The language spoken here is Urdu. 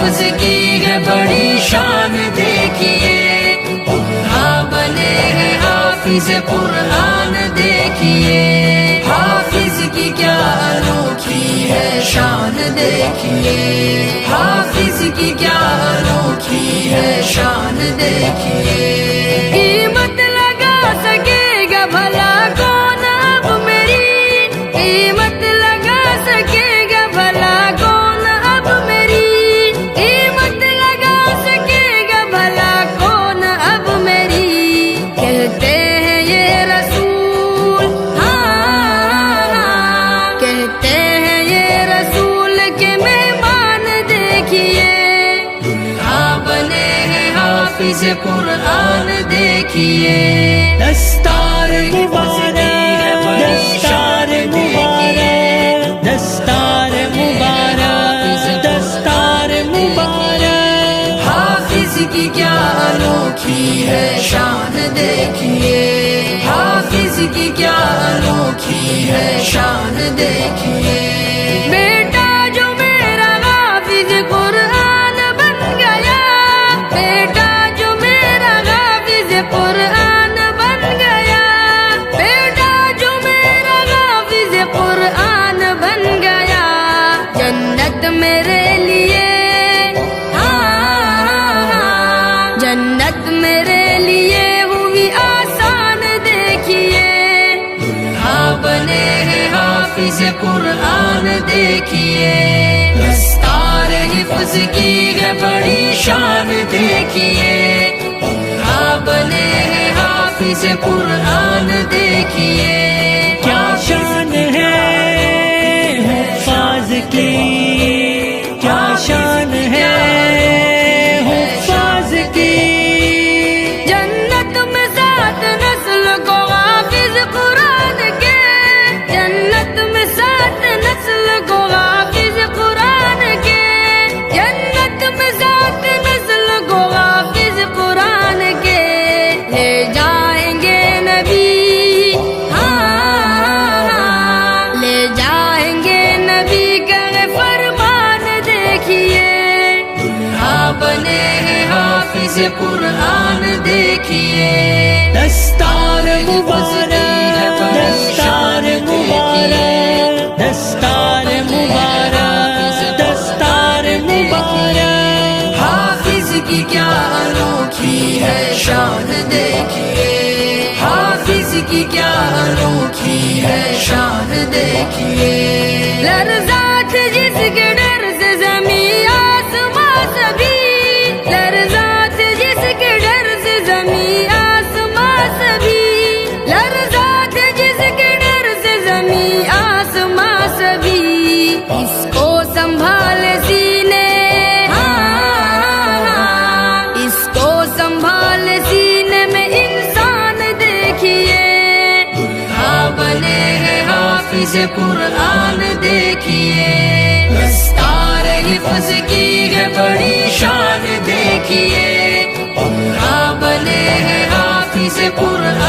حفظ کی ہے بڑی شان دیکھیے، دلہا بنے ہیں حافظ قرآن دیکھیے، حافظ کی کیا انوکھی ہے شان دیکھیے، حافظ کی کیا انوکھی ہے شان دیکھیے۔ قیمت لگا سکے گا بھلا کون اب میری، قیمت لگا سکے گا بھلا کون اب میری، قیمت لگا سکے گا بھلا کون اب میری۔ کہتے ہیں یہ رسول، کہتے ہیں یہ رسول کے مہمان دیکھیے، دلہا بنے ہیں حافظ قرآن دیکھیے، دستار مبارک، دستار مبارک، دستار مبارک، دستار مبارک، حافظ کی کیا انوکھی ہے شان دیکھیے، حافظ کی کیا انوکھی ہے شان دیکھیے۔ بیٹا جو میرا حافظ قرآن بن گیا، بیٹا جو میرا حافظ قرآن بن گیا، بیٹا جو میرا حافظ قرآن بن گیا، جنت میرے لیے، جنت میرے لیے ہوئی آسان دیکھیے، دلہا بنے ہیں حافظ قرآن دیکھیے، دستار حفظ کی ہے بڑی شان دیکھیے، دلہا بنے ہیں حافظ قرآن دیکھیے۔ کیا شان ہے حفاظ کی، کیا شان ہے حفاظ کی، جنت میں سات نسل کو حافظ قرآن کے، جنت میں سات نسل کو حافظ قرآن کے، جنت میں سات نسل کو حافظ قرآن کے، لے جائیں گے نبی، لے جائیں گے نبی کا فرمان دیکھیے، دلہا بنے ہیں حافظ قرآن دیکھیے، دستار مبارک، دستار مبارک، دستار مبارک، دستار مبارک، حافظ کی کیا انوکھی ہے شان دیکھیے، حافظ کی کیا انوکھی ہے شان دیکھیے۔ لرزات جس کے ڈر سے زمین آسماں سبھی، لرزات جس کے ڈر سے زمین آسماں سبھی، لرزات جس کے ڈر سے زمین آسماں سبھی، اس کو سنبھال سینے، اس کو سنبھال سینے میں انسان دیکھیے، دلہا بنے ہیں حافظ قرآن دیکھیے، دستار حفظ کی ہے بڑی شان دیکھیے، دلہا بنے ہیں حافظ قرآن